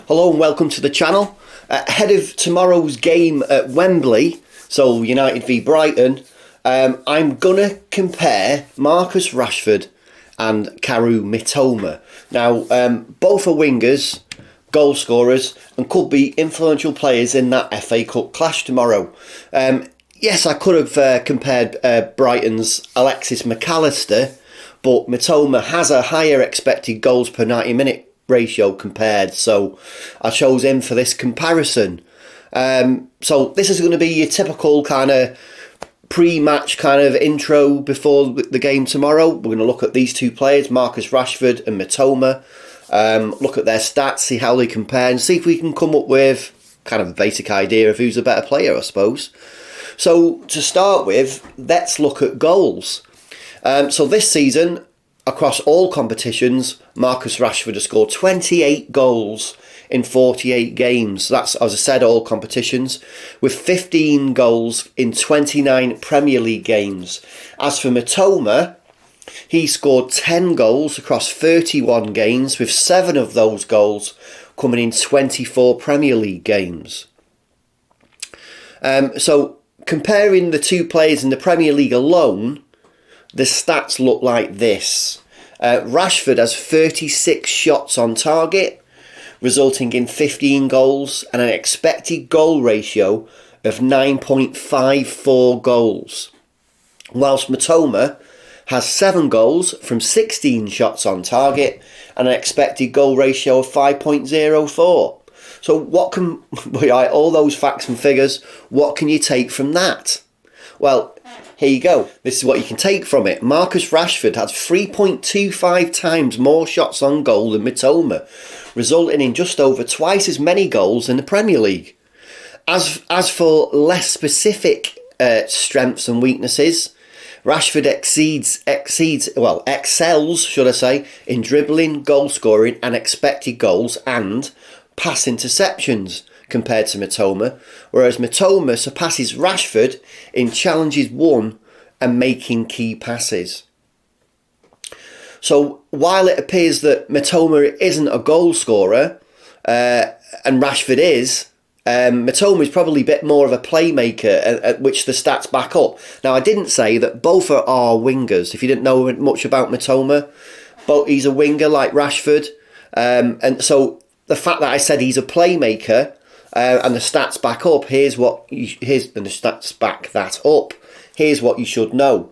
Hello and welcome to the channel. Ahead of tomorrow's game at Wembley, so United v Brighton, I'm going to compare Marcus Rashford and Kaoru Mitoma. Now, both are wingers, goal scorers, and could be influential players in that FA Cup clash tomorrow. Yes, I could have compared Brighton's Alexis McAllister, but Mitoma has a higher expected goals per 90-minute ratio compared, so I chose him for this comparison. So this is going to be your typical kind of pre-match kind of intro before the game tomorrow. We're going to look at these two players, Marcus Rashford and Mitoma, look at their stats, see how they compare, and see if we can come up with kind of a basic idea of who's a better player, I suppose. So to start with, let's look at goals. So this season, across all competitions, Marcus Rashford has scored 28 goals in 48 games. That's, as I said, all competitions, with 15 goals in 29 Premier League games. As for Mitoma, he scored 10 goals across 31 games, with 7 of those goals coming in 24 Premier League games. So comparing the two players in the Premier League alone, the stats look like this. Rashford has 36 shots on target, resulting in 15 goals and an expected goal ratio of 9.54 goals. Whilst Mitoma has 7 goals from 16 shots on target and an expected goal ratio of 5.04. So what can, all those facts and figures, what can you take from that? Well, here you go. This is what you can take from it. Marcus Rashford has 3.25 times more shots on goal than Mitoma, resulting in just over twice as many goals in the Premier League. As for less specific strengths and weaknesses, Rashford excels, should I say, in dribbling, goal scoring and expected goals and pass interceptions compared to Mitoma, whereas Mitoma surpasses Rashford in challenges won and making key passes. So while it appears that Mitoma isn't a goal scorer and Rashford is, Mitoma is probably a bit more of a playmaker, which the stats back up. Now, I didn't say that both are wingers. If you didn't know much about Mitoma, but he's a winger like Rashford, and so the fact that I said he's a playmaker and the stats back up, and the stats back that up. Here's what you should know.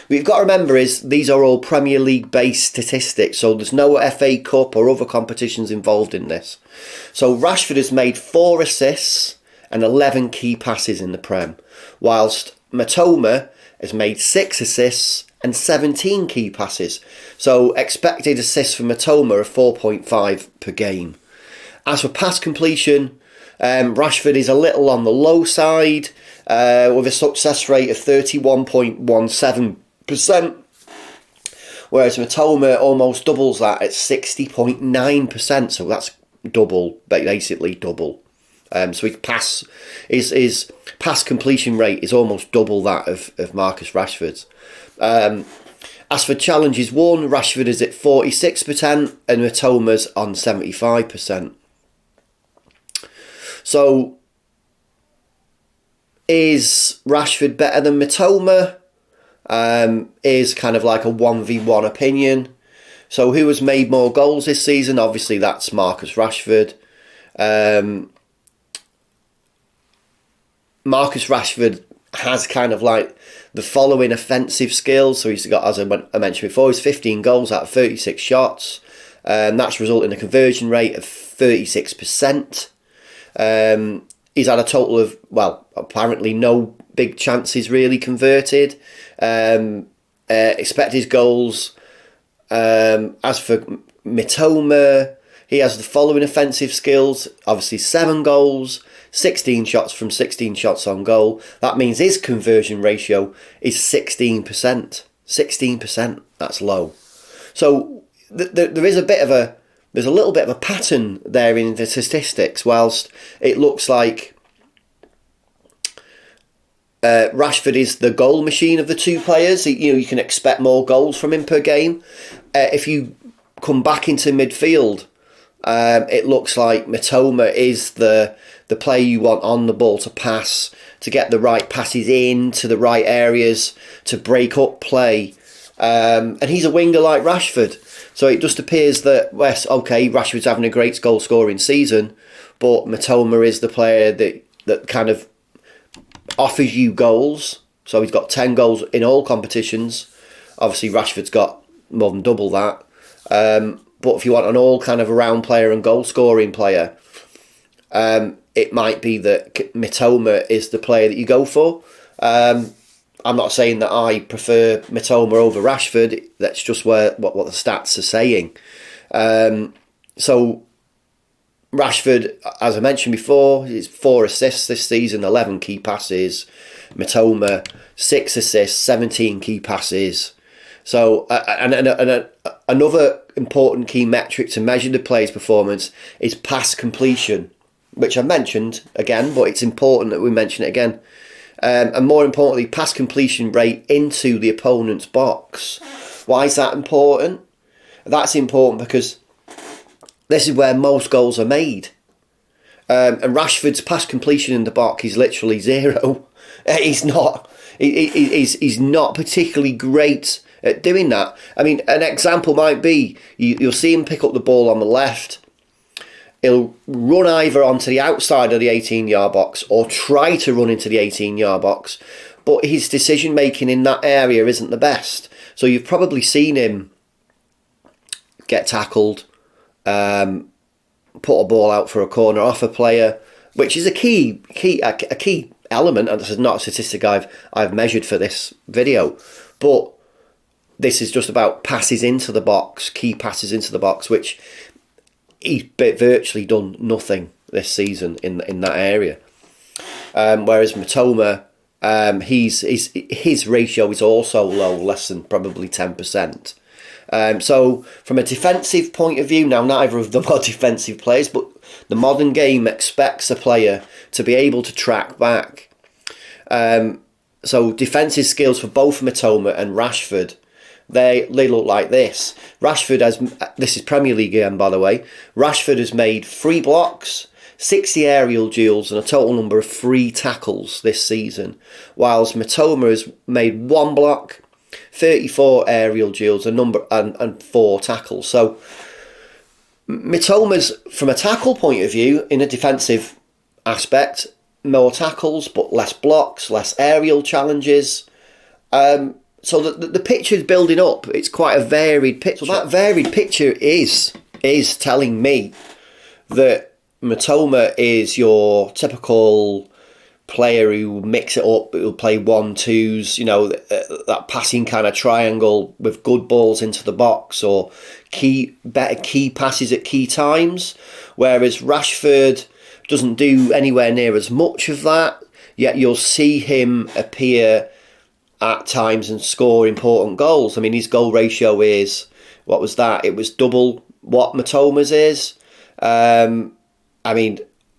What you've got to remember is these are all Premier League based statistics, so there's no FA Cup or other competitions involved in this. So Rashford has made 4 assists and 11 key passes in the Prem, whilst Mitoma has made 6 assists and 17 key passes. So expected assists for Mitoma are 4.5 per game. As for pass completion, Rashford is a little on the low side with a success rate of 31.17%, whereas Mitoma almost doubles that at 60.9%. So that's double, basically double. So his pass completion rate is almost double that of Marcus Rashford's. As for challenges won, Rashford is at 46% and Mitoma's on 75%. So, is Rashford better than Mitoma? Is kind of like a 1v1 opinion. So who has made more goals this season? Obviously that's Marcus Rashford. Marcus Rashford has kind of like the following offensive skills. So he's got, as I mentioned before, he's 15 goals out of 36 shots. That's resulted in a conversion rate of 36%. He's had a total of, apparently no big chances really converted. Expected goals. As for Mitoma, he has the following offensive skills. Obviously 7 goals, 16 shots from 16 shots on goal. That means his conversion ratio is 16%. 16%, that's low. So there is there's a little bit of a pattern there in the statistics, whilst it looks like Rashford is the goal machine of the two players. You can expect more goals from him per game. If you come back into midfield, It looks like Mitoma is the player you want on the ball to pass, to get the right passes in to the right areas, to break up play. And he's a winger like Rashford. So it just appears that, Rashford's having a great goal scoring season, but Mitoma is the player that kind of offers you goals. So he's got 10 goals in all competitions. Obviously, Rashford's got more than double that. But if you want an all kind of around player and goal scoring player, it might be that Mitoma is the player that you go for. I'm not saying that I prefer Mitoma over Rashford. That's just what the stats are saying. So Rashford, as I mentioned before, is 4 assists this season, 11 key passes. Mitoma, 6 assists, 17 key passes. So, and another important key metric to measure the player's performance is pass completion, which I mentioned again, but it's important that we mention it again. And more importantly, pass completion rate into the opponent's box. Why is that important? That's important because this is where most goals are made. And Rashford's pass completion in the box is literally 0. He's not particularly great at doing that. I mean, an example might be you'll see him pick up the ball on the left. He'll run either onto the outside of the 18-yard box or try to run into the 18-yard box, but his decision making in that area isn't the best. So you've probably seen him get tackled, put a ball out for a corner off a player, which is a key element, and this is not a statistic I've measured for this video, but this is just about passes into the box, key passes into the box, which he's virtually done nothing this season in that area. Whereas Mitoma, his ratio is also low, less than probably 10%. So from a defensive point of view, now neither of them are defensive players, but the modern game expects a player to be able to track back. So defensive skills for both Mitoma and Rashford, they look like this. This is Premier League again, by the way. Rashford has made 3 blocks, 60 aerial duels, and a total number of 3 tackles this season, whilst Mitoma has made 1 block, 34 aerial duels, and 4 tackles. So Mitoma's, from a tackle point of view, in a defensive aspect, more tackles but less blocks, less aerial challenges. So the picture's building up. It's quite a varied picture. So that varied picture is telling me that Mitoma is your typical player who mix it up, who'll play 1-2s, that passing kind of triangle with good balls into the box, or better key passes at key times, whereas Rashford doesn't do anywhere near as much of that, yet you'll see him appear at times and score important goals. I mean, his goal ratio is, what was that? It was double what Mitoma's is.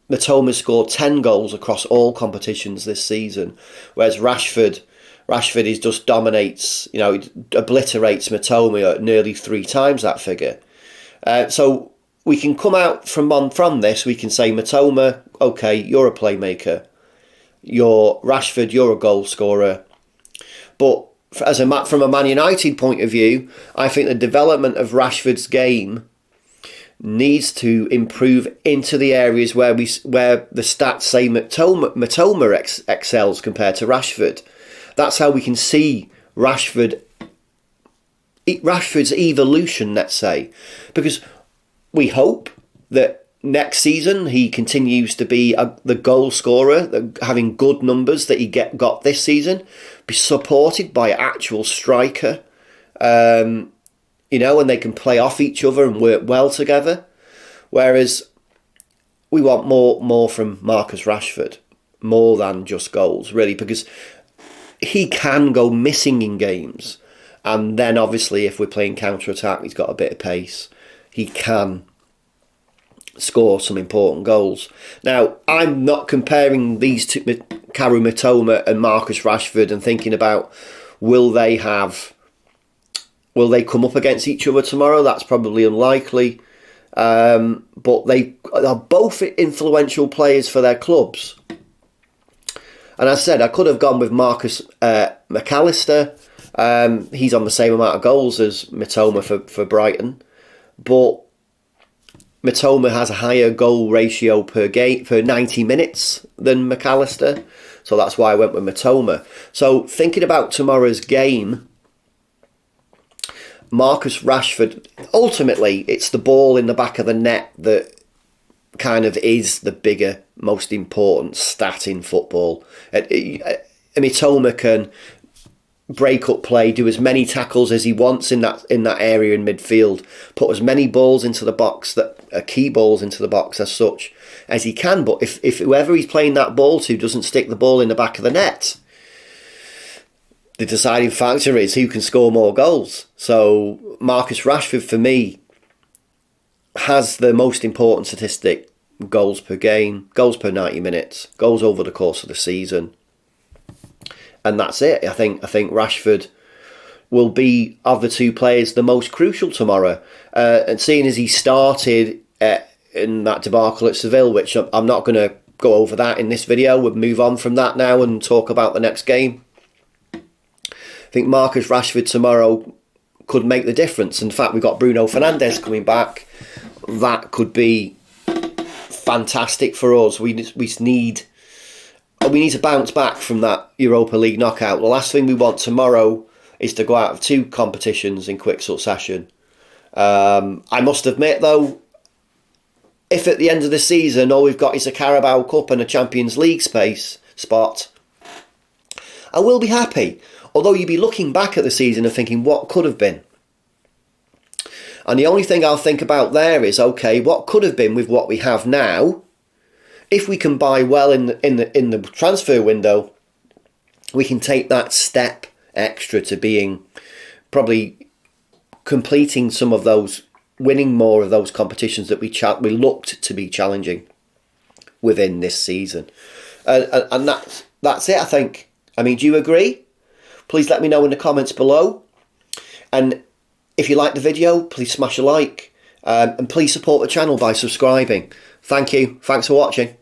Mitoma scored 10 goals across all competitions this season, whereas Rashford is just dominates, he obliterates Mitoma at nearly 3 times that figure. So we can come out from this, we can say, Mitoma, okay, you're a playmaker. Rashford, you're a goal scorer. But from a Man United point of view, I think the development of Rashford's game needs to improve into the areas where the stats say Mitoma excels compared to Rashford. That's how we can see Rashford's evolution, let's say, because we hope that next season he continues to be the goal scorer, having good numbers that he got this season, be supported by an actual striker, and they can play off each other and work well together. Whereas we want more from Marcus Rashford, more than just goals, really, because he can go missing in games, and then obviously if we're playing counter-attack, he's got a bit of pace. He can score some important goals. Now, I'm not comparing these two, Kaoru Mitoma and Marcus Rashford, and thinking about will they come up against each other tomorrow? That's probably unlikely. but they are both influential players for their clubs. And as I said, I could have gone with Marcus McAllister. He's on the same amount of goals as Mitoma for Brighton, but Mitoma has a higher goal ratio per game per 90 minutes than McAllister, so that's why I went with Mitoma. So thinking about tomorrow's game, Marcus Rashford, ultimately it's the ball in the back of the net that kind of is the bigger, most important stat in football. Mitoma can break up play, do as many tackles as he wants in that area in midfield, put as many balls into the box, that are key balls into the box as such, as he can. But if whoever he's playing that ball to doesn't stick the ball in the back of the net, the deciding factor is who can score more goals. So Marcus Rashford, for me, has the most important statistic: goals per game, goals per 90 minutes, goals over the course of the season. And that's it. I think Rashford will be, of the two players, the most crucial tomorrow. And seeing as he started in that debacle at Seville, which I'm not going to go over that in this video, we'll move on from that now and talk about the next game. I think Marcus Rashford tomorrow could make the difference. In fact, we've got Bruno Fernandes coming back. That could be fantastic for us. We need to bounce back from that Europa League knockout. The last thing we want tomorrow is to go out of two competitions in quick succession. I must admit, though, if at the end of the season all we've got is a Carabao Cup and a Champions League spot, I will be happy. Although you'd be looking back at the season and thinking, what could have been? And the only thing I'll think about there is, okay, what could have been with what we have now? If we can buy well in the transfer window, we can take that step extra to being probably completing some of those, winning more of those competitions that we looked to be challenging within this season. And that's it, I think. I mean, do you agree? Please let me know in the comments below. And if you like the video, please smash a like. And please support the channel by subscribing. Thank you. Thanks for watching.